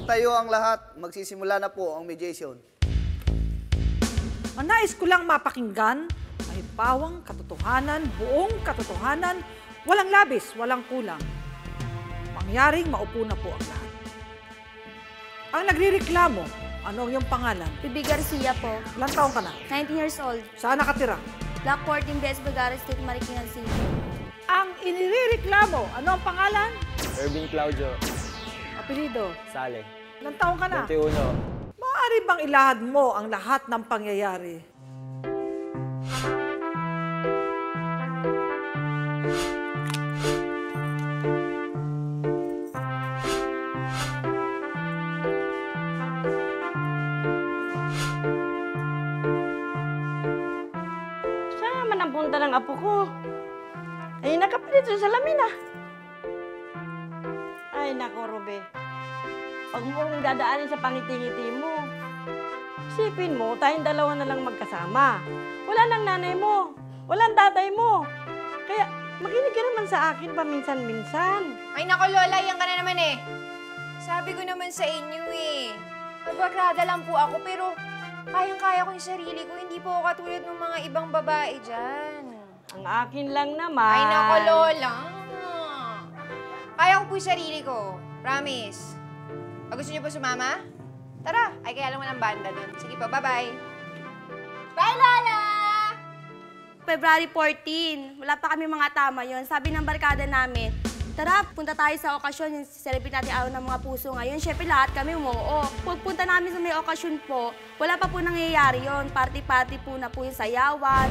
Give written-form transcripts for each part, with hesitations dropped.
magtayo ang lahat. Magsisimula na po ang mediation. Ang nais ko lang mapakinggan ay pawang katotohanan, buong katotohanan, walang labis, walang kulang. Mangyaring maupo na po ang lahat. Ang nagrireklamo, ano ang iyong pangalan? Bibi Garcia po. Ilang taong ka na? 19 years old. Saan nakatira? Black 14 Bes, Bagares State, Marikina City. Ang inireklamo, ano ang pangalan? Ervin Claudio Apelido? Sale. Ilang taong ka na? 21. Maaari bang ilahad mo ang lahat ng pangyayari? Saan naman ang punta ng apo ko? Ay, nakapilit sa salamin ah. Ay, nako, Robe. Pag mo kong dadaanin sa pangiti-ngiti mo, isipin mo, tayong dalawa na lang magkasama. Wala nang nanay mo, walang tatay mo. Kaya, makinig ka naman sa akin paminsan-minsan. Ay nako, Lola, yan ka na naman eh. Sabi ko naman sa inyo eh. Magbagrada lang po ako, pero kayang-kaya ko yung sarili ko. Hindi po ako katulad ng mga ibang babae dyan. Ang akin lang naman. Ay nako, Lola. Kaya ko po yung sarili ko. Promise. Gusto niyo po sumama? Tara. Ay, kaya lang walang banda dun. Sige po, bye-bye. Bye, Lola! February 14. Wala pa kami mga tama yon. Sabi ng barkada namin, tara, punta tayo sa okasyon. Celebrate natin araw ng mga puso ngayon. Siyempre, lahat kami umuo. Pagpunta namin sa may okasyon po, wala pa po nangyayari yon. Party-party po na po yung sayawan.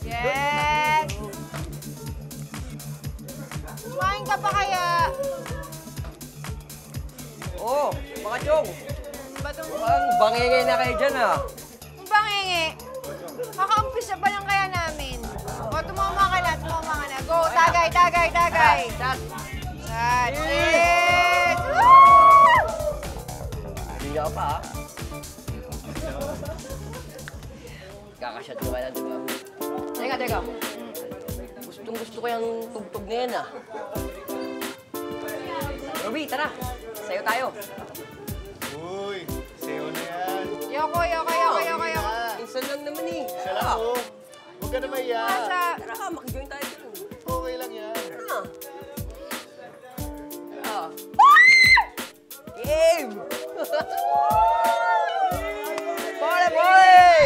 Yes! Kumain ka pa kaya? Oo, mga chong. Batong... Ang bangingay na kayo dyan ah. Ang bangingi. Kakaumpisa pa lang kaya namin. O, tumama ka na, tumama ka na. Go, tagay, tagay, tagay. Shot! Shot! Yes! Woo! Hindi ako pa ah. Kakashot mo ka na, diba? Teka. Gustong-gusto ko yung tugtog na yan ah. Ruby, tara. Sayo tayo. Uy, sayo na yan. Yoko. Insan lang naman eh. Isa lang oh. Huwag ka na maiya. Masa. Tara, makijoin tayo dyan. Okay lang yan. Tara. Game! Pare, boy!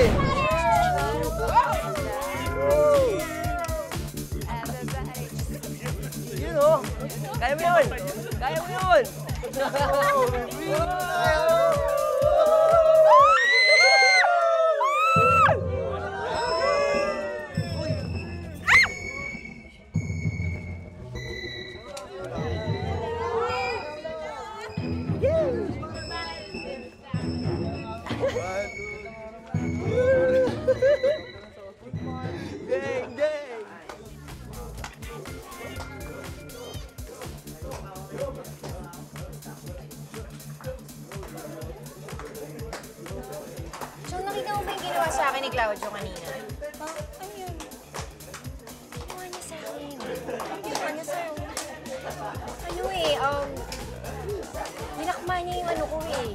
Yun oh. Kaya mo yun. Kaya mo yun. So, nakita mo ba yung ginawa sa akin ni Claudio kanina? Ha? Ano yun? Ginawa niya sa akin. Ginawa niya sa'yo. Ano eh, dinakma niya yung ano ko eh.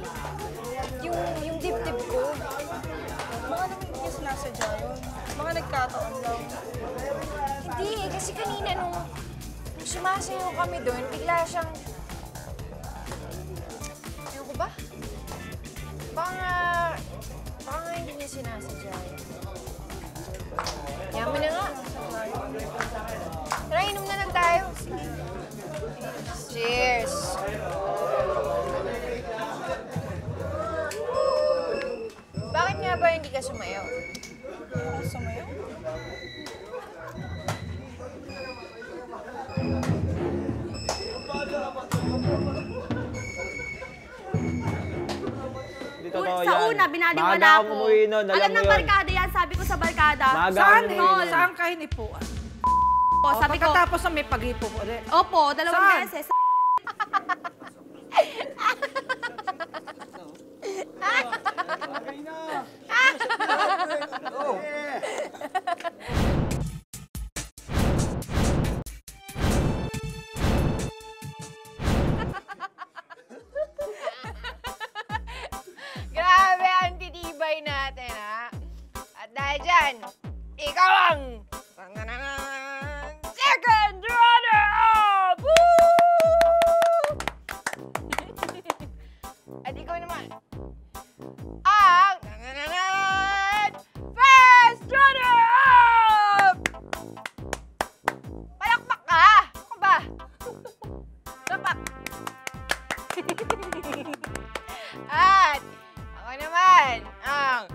Yung dibdib ko. Mga naman niya sinasadya yun. Mga nagkataon lang. Hindi eh, kasi kanina nung sumasayaw kami doon, bigla siyang... Ano ko ba? Baka nga hindi niya sinasadya yun. Yaman na nga. Tara, inom na lang tayo. Sige. Cheers! Bakit nga ba hindi ka sumayaw? Sumayaw? Sa una, binaliwala Maaga ako. akong umuwi nun, alam Alam mo ng yun. barkada yan, sabi ko sa barkada. Maaga Saan, akong umuwi nun. saan ka hinipuan? O, sabi ko, Pagkatapos na may pag-ipon ulit. opo, dalawang Saan? beses. Grabe ang titibay natin, ha? At dahil dyan, ikaw ang second runner-up! Woo! At ikaw naman, ang first runner-up! Palakpak ka! Ako ba? Palakpak! At ako naman ang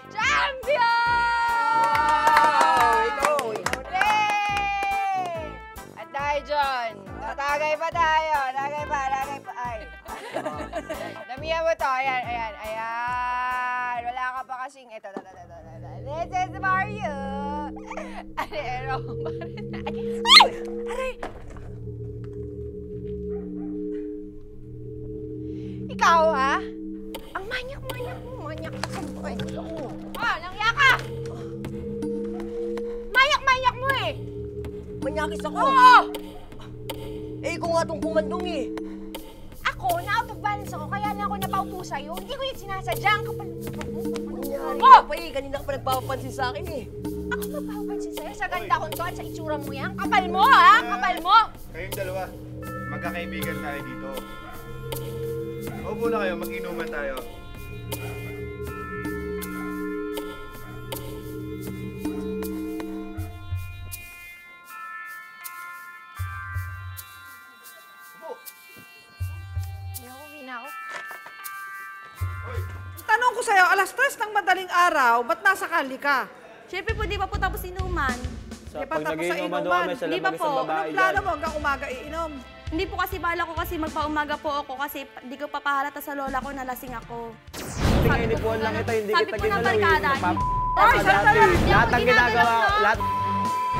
champion! Hooray! At dahil dyan, tatagay pa tayo. Tagay pa. Ay. Damihan mo to. Ayan. Wala ka pa kasing ito. This is Mario. Ano? Ay! Aray! Ikaw, ha? Ang manyak mo. Manyak ka sa buhay. Nangya ka! Manyak mo eh! Manyakis ako. Oo! Eh, ikaw nga tong kumandong eh. Ako, na-out of balance ako, kaya lang ako napaupo sa'yo. Hindi ko yung sinasadya. Ang kapal mo. Nangyari Oh! ka pa eh. Kanina ka pa nagpapapansin sa akin eh. Ako mapapansin sa'yo sa ganda ko to at sa itsura mo yan. Kapal mo, ha? Kapal mo! Kayong dalawa, magkakaibigan tayo dito. Maupo na kayo, mag-inuman tayo. Hindi ako. Tanong ko sa'yo, alas 3 ng madaling araw, ba't nasa kali ka? Siyempre po, di pa po tapos inuman. Di pa tapos sa inuman. Hindi pa po. Anong plano mo hanggang umaga iinom? Hindi po kasi bala ko kasi magpaumaga po ako kasi di ko papahalata sa lola ko na lasing ako. Tingin po lang ito, hindi sabi kita po ng ginalaw barkada, Ay, sandali! Lahat ng ginagawa, lahat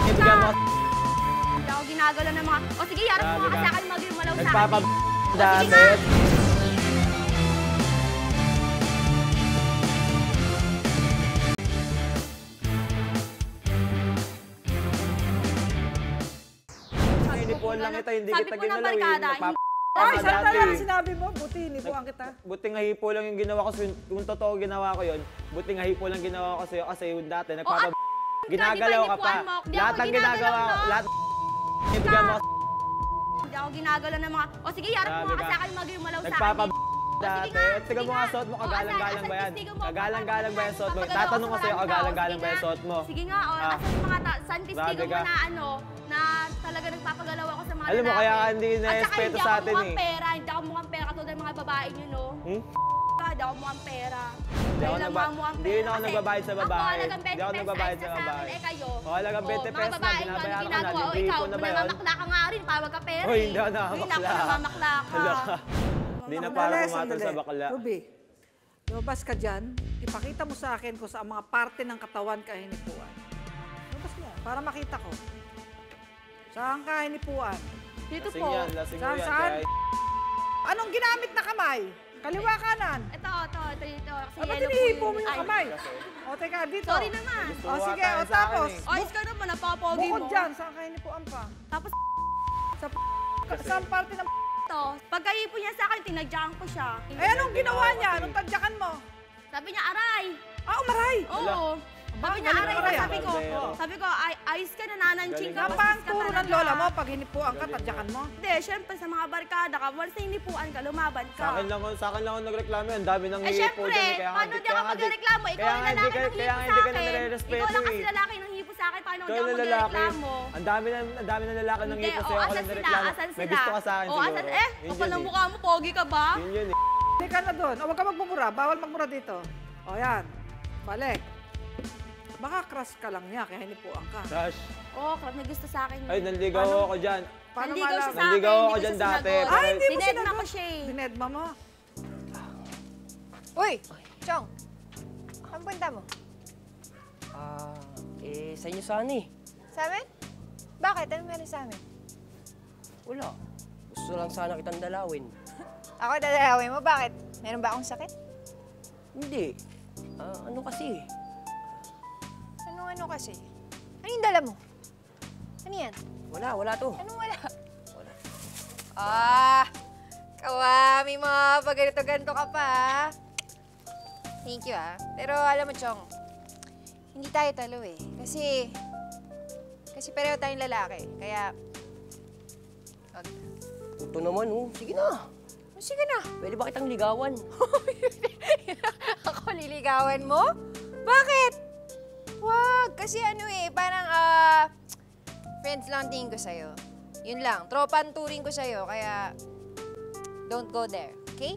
ibigyan mo. Hindi ako ginagalo ng mga... O sige, harap mo nga kasi akin mag-malaw sa akin. Nagpapab... Sige dati. nga. Inipuan lang ito, hindi Sabi kita po ng ginalaw. barkada, Ay, sandali dati. ang sinabi mo. Buti, hinipuan kita. Buti nga hipo lang yung ginawa ko sa'yo. Kung totoo ginawa ko yun, buti nga hipo lang ginawa ko sa'yo kasi yung dati nagpapab... Ginagalaw ka pa. inipuan mo. Di Lahat ako ng ginagalaw, ginagawa, no? lahat ibigyan mo. Hindi ako ginagalo ng mga... O sige, harap mo Sabi nga ka. kasi akin mag-malaw sa akin. Nagpapab... O, dati. sige nga, At tiga mo sige nga nga. suot mo, O, kagalang-galang ba yan? asan testigo mo? Kagalang-galang ba yung suot mo? Papagalaw Tatanong ko ako sa'yo, sa kagalang-galang Sige ba yung nga. suot mo? Sige nga, o, Ah. asan yung mga san testigo Sabi mo ka. na ano, na talaga nagpapagalaw ako sa mga Alam mo, lalaki. kaya ka hindi At saka na-respeto hindi sa ako atin mukhang eh. pera, hindi ako mukhang pera katulad ng mga babae nyo, no? Hindi ako mukhang pera. Hindi ako Dahil lang nagba- mga mukhang hindi pera. rin ako Kasi nagbabayad sa babae. Ako halagang 20 Hindi ako pesos nagbabayad ayos sa na akin. babae. Eh kayo. O, halagang 20 pesos na, Mga babae, binabayaran ano ko na, ginagawa? O libre ikaw, ko na ba yun? namamakla ka nga rin, tawag ka pera Hoy, eh. hindi ako Uy, naku, namamakla. namamakla ka. Hala ka. Hindi na para kumatol sa bakla. Ruby, lumabas ka dyan. Ipakita mo sa akin kung sa mga parte ng katawan ka hinipuan. Lumabas mo, para makita ko. Saan ka hinipuan? Dito Lasing po. yan, lasing mo Saan, yan. saan? Kaya Anong ginamit na kamay? Kaliwa kanan. Ito. Kasi Ba't yellow po hinihipo mo yun. yung Ay, kamay? O, teka, dito. Sorry naman. O, sige, tayo o sa tapos. akin O, iska naman, napapogi mo. Bukod dyan, saan ka hinipuan pa? Tapos Sa saan parte ng ito, pagkahipo niya sa akin, tinadyakan ko siya. Eh, anong ginawa niya? Anong tadyakan mo? Sabi niya, aray. Ah, umaray! Oo. Sabi niya, galing aray. aray, Sabi ko, Barbero. ayos ka na, nananching ka. Yan pa ang bastos ka turo ng talaga." lola mo pag hinipuan ka, tadyakan mo. Hindi, syempre sa mga barkada ka, once na hinipuan ka, lumaban ka. Sa akin lang ako nagreklamo yan. Dami nang Eh hihipo syempre, dyan. paano di ako magreklamo? Ikaw ang lalaki ng hipo Kaya sa hindi ka na akin. nare-respeto Ikaw lang kasi eh. lalaki ng hipo sa akin, paano Ikaw di ako na lalaki. magreklamo? Ang dami na lalaki nang Hindi, hipo o sa'yo. Ako asan lang sila? nireklamo. Asan sila? May gusto ka sa akin O, siguro. asan? Yun Kapal yun ng eh. mukha mo, pogi ka ba? Yun eh. Hindi ka na doon. O, huwag ka magmumura. Bawal magmura dito. O, yan. Balik. Baka crush ka lang niya, kaya hinipuan ka. Sash. Oo, oh, may gusto sa akin. Ay, nanligaw ako dyan. Paano Nanligaw siya malaman? sa akin, Nanligaw ako hindi ko dyan siya dati. sinagot. Ay, hindi mo Dinedma sinagot. ko siya eh. Dinedma mo. Uy, Chong. Ang punta mo? Sa inyo sana eh. Sa amin? Bakit? Ano meron sa amin? Wala. Gusto lang sana kitang dalawin. Ako dadalawin mo, bakit? Meron ba akong sakit? Hindi. Ano kasi? Ano kasi? Ano yung dala mo? Ano yan? Wala to. Anong wala? Wala. Kawami mo, pag ganito-ganito ka pa. Thank you, Pero alam mo, Chong, hindi tayo talo eh. Kasi pareho tayong lalaki. Kaya, Ito naman, Sige na. sige na. Pwede ba kitang ligawan? Ako liligawan mo? Bakit? Wag, kasi parang friends lang tingin ko sa'yo. Yun lang, tropa ang turing ko sa'yo, kaya don't go there, okay?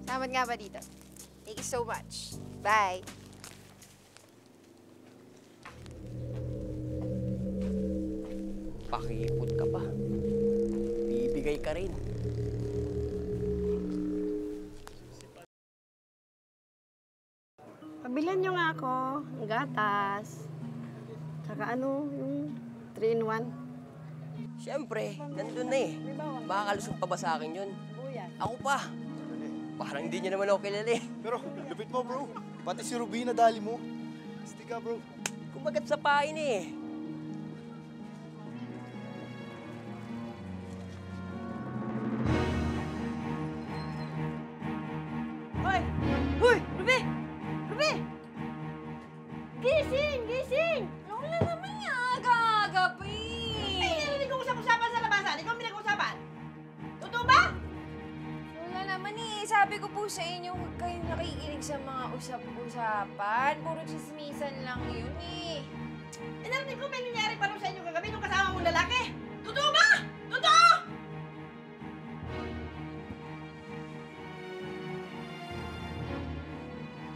Salamat nga ba dito? Thank you so much. Bye. Pakipot ka pa. Bibigay ka rin. Pabilan nyo nga ako, ang gatas. Saka yung 3-in-1. Siyempre, nandun na eh. Makakalusog pa ba sa akin yun? Ako pa. Parang hindi niya naman ako kilala eh. Pero, lupit mo, bro. Pati si Ruby nadali mo. Stick ka, bro. Kumagat sa pain eh. Hoy! Hoy! Ruby! Ruby! Gising! Gising! Wala naman yan, gagabi. Hindi ko usap-usapan sa labasan. Ikaw ang pinag-usapan. Totoo ba? Wala naman eh. Sabi ko po sa inyo, huwag kayong nakikinig sa mga usap-usapan. Puro chismisan lang yun eh. Narinig ko may nangyari pa rin sa inyo kagabi nung kasama mong lalaki. Totoo ba? Totoo!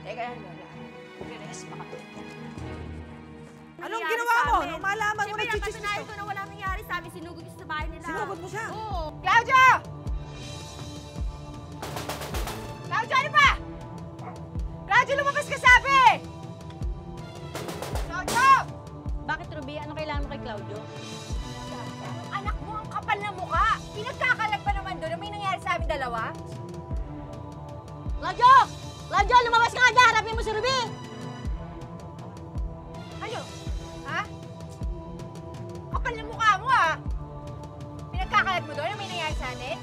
Teka yan, Lola. Rest pa ka. Anong ginawa mo nung malaman mo Siyempre, nagchichismis napatunayan ka? ko na walang nangyari sa amin. Sinugod ko sa bahay nila. Sinugod mo siya? Oo. Claudio! Claudio, ano ba? Claudio, lumabas ka sabi! Claudio! Bakit, Ruby? Ano kailangan mo kay Claudio? Yung anak mo ang kapal na mukha. Pinagkakalag pa naman doon na may nangyari sa amin dalawa. Claudio! Claudio, lumabas ka nga dyan! Harapin mo si Ruby! Ano? Ha? Kapal na mukha mo Pinagkakalag mo doon na may nangyari sa atin?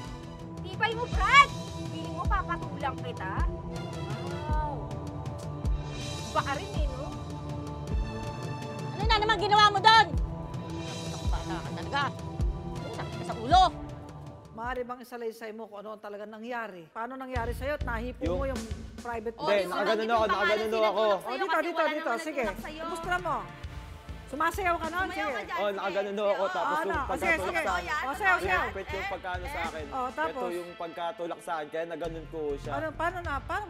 Tibay mo, Brad! Piling mo papatulang kita? Wow! Baka rin no? Ano na naman ginawa mo doon? Ako bata ka talaga. Sakit ka sa ulo. Maaari bang isalaysay mo kung ano ang talagang nangyari? Paano nangyari sa'yo at nahipo mo yung private Oh, Hindi, di mo nakaganon nabanggit ako, yung pangalan, nakaganon ako. sinutulak O, sa'yo dito, kasi dito, wala dito. namang Sige, nagtulak sa'yo. kumustra mo. Sumasayaw ka nun, Sumayaw sige. ka dyan. Oh, nakaganon ako. Tapos Ano? yung O, sige, pagkatulak sige. sa akin. O, sayaw, sayaw. Pinapit yung pagkano sa akin. Oh, tapos? Ito yung pagkatulak sa akin, kaya naganon ko siya. Paano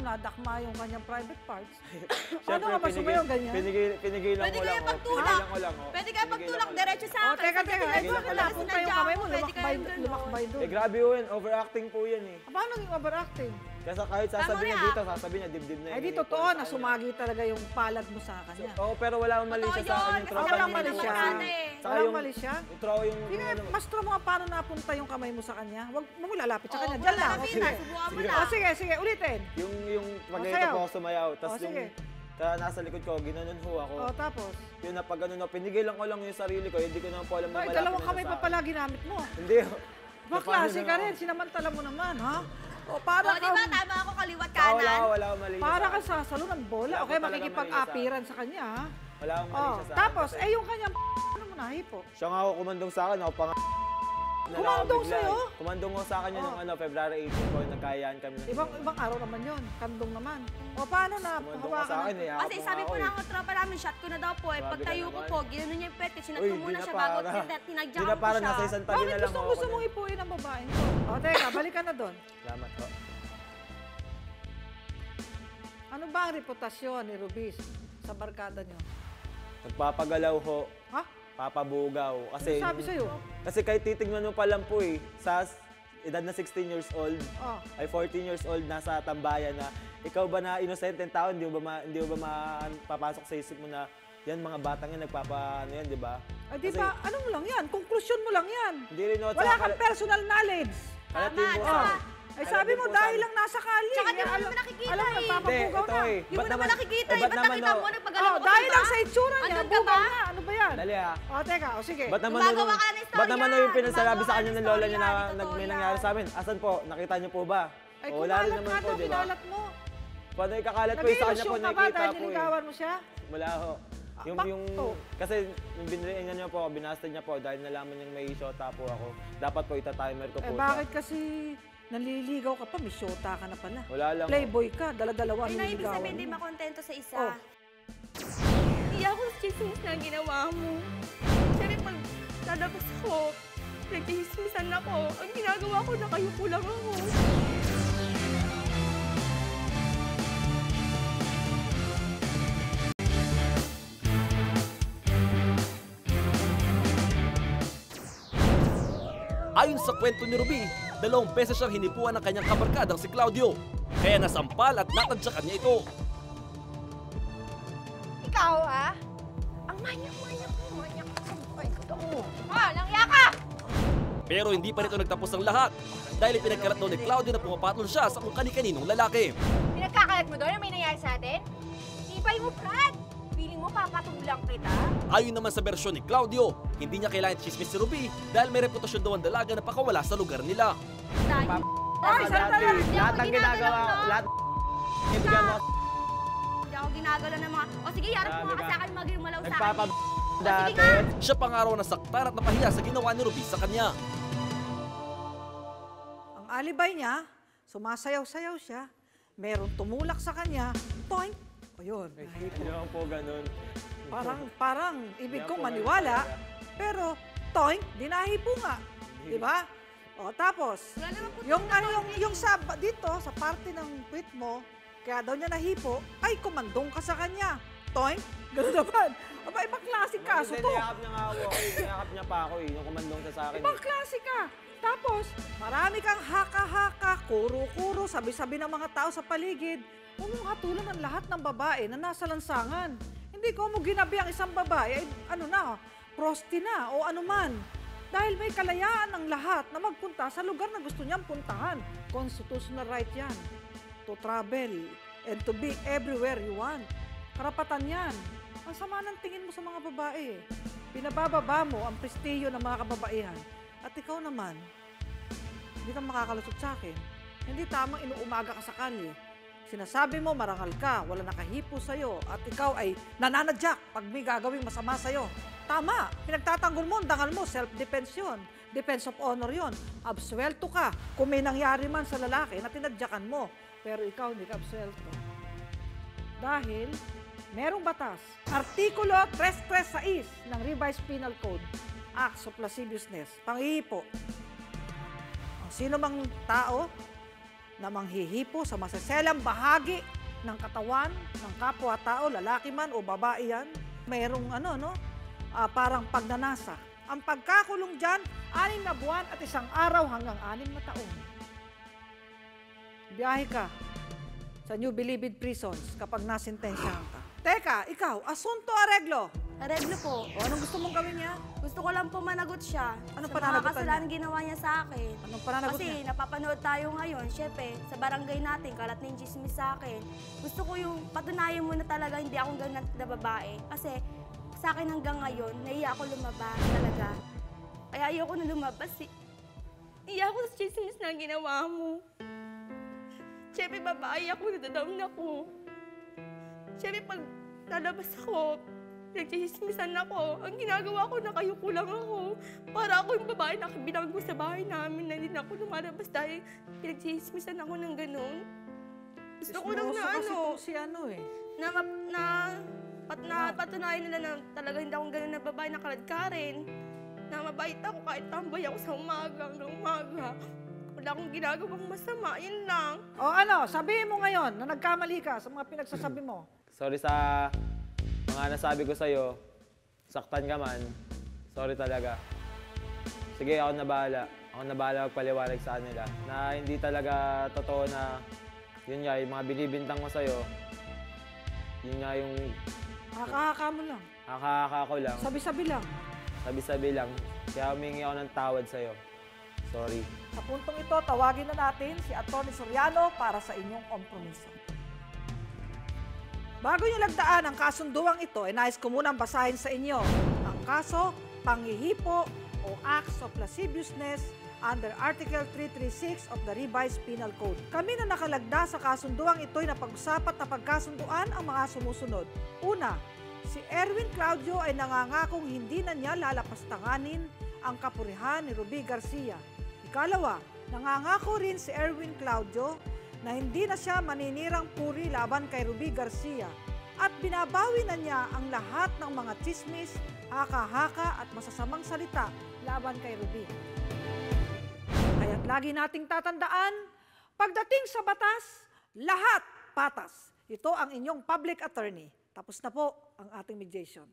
nadakma yung kanyang private parts? Siyempre, Paano ka ba sumayaw ganyan? pinigilan Pwede ko kaya lang. oh. pagtulak. Pinigilan ko lang. Pwede kaya pagtulak diretso sa O, akin. teka, Sabi teka. ko, Eh, "Ito, bakit wala napunta sinadya yung kamay mo? ako." Pwede kaya yung ganun. Lumakbay doon. Eh, grabe yun. Overacting po yan eh. Paano yung overacting? Kasi kahit sasabihin niya Tama na. dito, sasabihin niya dibdib na Ay, yun. di totoo na sumagi talaga yung palad mo sa kanya. Oo, pero wala akong mali Totoo siya sa akin. yun, Yung kasi tropa walang niya. mali siya. Saka Walang yung- mali siya? Yung tropa yung... Hindi yung ano, mastro mo nga paano napunta yung kamay mo sa kanya. Huwag mo lalapit sa Oo, kanya. wala Diyan lang. O, lalapitan. sige. Subukan mo Sige. lang. O, sige, sige. Ulitin. yung pag sayaw. ganito po ako sumayaw. Tapos O, sige. nasa likod ko, ginanon ho ako. O, tapos. Yun na pag ano na, pinigilan ko lang yung sarili ko. Hindi ko naman po alam na Ay, malapit dalawang na kamay sa pa akin. pala ginamit mo. Hindi ho. Baklase ka rin. Sinamantala mo naman, ha? O, para O, di ba? Tama ako, kaliwat kanan. Wala akong mali siya Para sa ka akin. sa salon ng bola. Wala O kaya po talaga makikipag-apiran sa kanya, ha? Wala akong mali O, siya sa akin. tapos, Kasi yung kanyang ano mo nahipo. siya nga ako kumandong sa akin. Ako pang... Kumandong sa'yo? Kumandong ko sa akin yun Oh. nung February 18 po. Nagkayaan kami ng... Ibang araw naman yon, kandong naman. O paano na Kumandong ka sa akin eh. Kasi sabi po na ako, tropa namin, shot ko na daw po. Grabe Pagtayo ka ko naman. po, ginanon niya yung pet. Sinat Uy, ko di muna na siya bago para. tinagyan Di na ko para siya. nasa isang tabi Bakit na lang gusto ako. mong ipuin ang babae mo? O teka, balikan na doon. Salamat po. Ano ba ang reputasyon ni Rubis sa barkada niyo? Nagpapagalaw ho. Ha? Papabugaw. Kasi, Ano sabi sa'yo? Kasi kahit titignan mo pa lang po eh, sa edad na 16 years old, Oh. ay 14 years old, nasa tambayan na, ikaw ba na inosenteng tao, hindi mo ba papasok sa isip mo na Yan, mga batang yan, nagpapa, ano yan, di ba? Ay, di ba, ano mo lang yan? Konklusyon mo lang yan. Hindi rin, no? Wala kang personal knowledge. Kalatin mo, tsaka- Ay, sabi mo, dahil lang nasa kalye. Tsaka di mo naman nakikita alam, eh. nagpapapugaw Hindi, na. ito eh. Hindi mo naman nakikita eh. ba't Ba't naman, nakita no? mo? Nagpagalaw ako, Dahil diba? lang sa itsura niya, Andun ka bugaw ba? na. Ano ba yan? Dali ah. Teka, sige. Ba't naman Gumagawa ka ng istorya. ba't naman yung pinasabi sa kanya ng lola niya na Gumagawa ka ng may istorya. nangyari sa amin? Asan po? Nakita niyo po ba? Ay, O, wala rin kumalat naman ka po, daw, di ba? kinalat mo. Paano ikakalat ko yung sa kanya po, Nag-iilusyon ka ba nakikita dahil po eh. niligawan mo siya? Wala ho. Yung, bakto. kasi yung binilihan niya po, binastad niya po dahil nalaman niyang may shota po ako. Dapat po ita-timer ko po Eh, siya. bakit kasi naliligaw ka pa? May shota ka na pala. Wala lang. Playboy ka, dala-dalawa Ay, na ibig nililigawan sabihin, di mo. makontento sa isa. Oh. Hindi ako sa chismis na ginawa mo. Siyempre, pag lalabas ako, nagchismisan ako. Ang ginagawa ko, nakayupo lang ako. Ayon sa kwento ni Ruby, 2 beses siyang hinipuan ng kanyang kabarkadang si Claudio. Kaya nasampal at natadyakan niya ito. Ikaw, ah? Ang manyak-manyak mo, manyak ka. Ay, totoo. Langya ka! Pero hindi pa rito nagtapos ang lahat. Dahil ipinagkalat daw ni Claudio na pumapatol siya sa kung kani-kaninong lalaki. Pinagkakalat mo doon na may nangyari sa atin? Ipay mo, Brad! Feeling mo papatulang kita? Ayon naman sa bersyon ni Claudio, hindi niya kailangan chismis si Ruby dahil may reputasyon daw ang dalaga na pakawala sa lugar nila. Dahil, Ay, saan talaga? Lahat ng ginagawa ko, lahat hindi ka mo hindi ako ginagalaw ng mga... O sige, harap mo nga kasi akin magimalaw sa akin. nagpapa Sige dati. nga. Siya pa nga raw nasaktan at napahiya sa ginawa ni Ruby sa kanya. Ang alibay niya, sumasayaw-sayaw siya, merong tumulak sa kanya, toink! O yun, Hindi naman po ganun. parang ibig Hindi kong po maniwala, ganun pero toink, dinahipo nga. Di ba? O tapos, Wala naman po yung sa, dito, sa parte ng quit mo, kaya daw niya nahipo, ay kumandong ka sa kanya. Toink, gano'n naman. Aba, ibang klaseng kaso Hindi, to. niyakap niya nga ako eh. Niyakap niya pa ako eh. Yung kumandong siya sa akin Ibang eh. klase ka. Tapos, marami kang haka-haka, kuro-kuro, sabi-sabi ng mga tao sa paligid. Huwag mong hatulan ang lahat ng babae na nasa lansangan. Hindi ko mo ginabi ang isang babae, ay ano na, prosti na o ano man. Dahil may kalayaan ng lahat na magpunta sa lugar na gusto niyang puntahan. Constitutional right yan. To travel and to be everywhere you want. Karapatan yan. Ang sama ng tingin mo sa mga babae. Pinabababa mo ang prestiyo ng mga kababaihan. At ikaw naman, hindi ka makakalusot sa akin. Hindi tamang inuumaga ka sa kalye. Sinasabi mo marangal ka, wala nakahipo sa'yo, at ikaw ay nananadyak pag may gagawing masama sa'yo. Tama, pinagtatanggol mo, ang dangal mo, self-defense yun. Defense of honor yun. Absuelto ka kung may nangyari man sa lalaki na tinadyakan mo. Pero ikaw hindi ka absuelto. Dahil merong batas. Artikulo 336 ng Revised Penal Code, Acts of Lasciviousness, panghihipo. Ang sino mang tao na manghihipo sa maseselang bahagi ng katawan ng kapwa-tao, lalaki man o babae yan, mayroong parang pagnanasa. Ang pagkakulong dyan, 6 na buwan at 1 araw hanggang 6 na taon. Biyahe ka sa New Bilibid Prisons kapag nasintensyahan ka. Teka, ikaw, asunto areglo. Areglo po. O, anong gusto mong gawin niya? Gusto ko lang po managot siya. Anong sa pananagutan mga kasalanan niya? ginawa niya sa akin. Anong pananagot Kasi niya? napapanood tayo ngayon, syempre, sa barangay natin, kalat na yung chismis sa akin. Gusto ko yung patunayan mo na talaga hindi akong ganun na babae. Kasi sa akin hanggang ngayon, naiya ako lumabas talaga. Kaya ayoko na lumabas eh. Iya ako sa chismis na ginawa mo. Syempre, babae ako, nadadown ako. Syempre, pag lalabas ako, nagchismisan ako. Ang ginagawa ko, nakayuko lang ako. Para ako yung babae na binanggo sa bahay namin na hindi na ako lumalabas dahil pinagchismisan ako ng ganun. Gusto ko lang na Kasi itong si patunayan nila na talaga hindi akong ganun na babae na kaladkarin. Na mabait ako kahit tambay ako sa umaga hanggang umaga. Wala akong ginagawang masama, yun lang. O sabihin mo ngayon na nagkamali ka sa mga pinagsasabi mo. Sorry sa mga nasabi ko sa'yo. Saktan ka man. Sorry talaga. Sige, ako na bahala. Ako na bahala magpaliwanag sa kanila. Na hindi talaga totoo na, yun nga, yung mga binibintang ko sa'yo, Yun nga yung Haka-haka mo lang. haka-haka ko lang. Sabi-sabi lang. Sabi-sabi lang. Kaya humingi ako ng tawad sa'yo. Sorry. Sa puntong ito, tawagin na natin si Atty. Soriano para sa inyong kompromiso. Bago niyo lagdaan ang kasunduang ito, nais ko munang basahin sa inyo ang kaso, panghihipo o acts of lasciviousness under Article 336 of the Revised Penal Code. Kami na nakalagda sa kasunduang ito'y napag-usapat na pagkasunduan ang mga sumusunod. Una, si Erwin Claudio ay nangangakong hindi na niya lalapastanganin ang kapurihan ni Ruby Garcia. Ikalawa, nangangako rin si Erwin Claudio na hindi na siya maninirang puri laban kay Ruby Garcia at binabawi na niya ang lahat ng mga chismis, haka-haka at masasamang salita laban kay Ruby. Kaya't lagi nating tatandaan, pagdating sa batas, lahat patas. Ito ang inyong public attorney. Tapos na po ang ating mediation.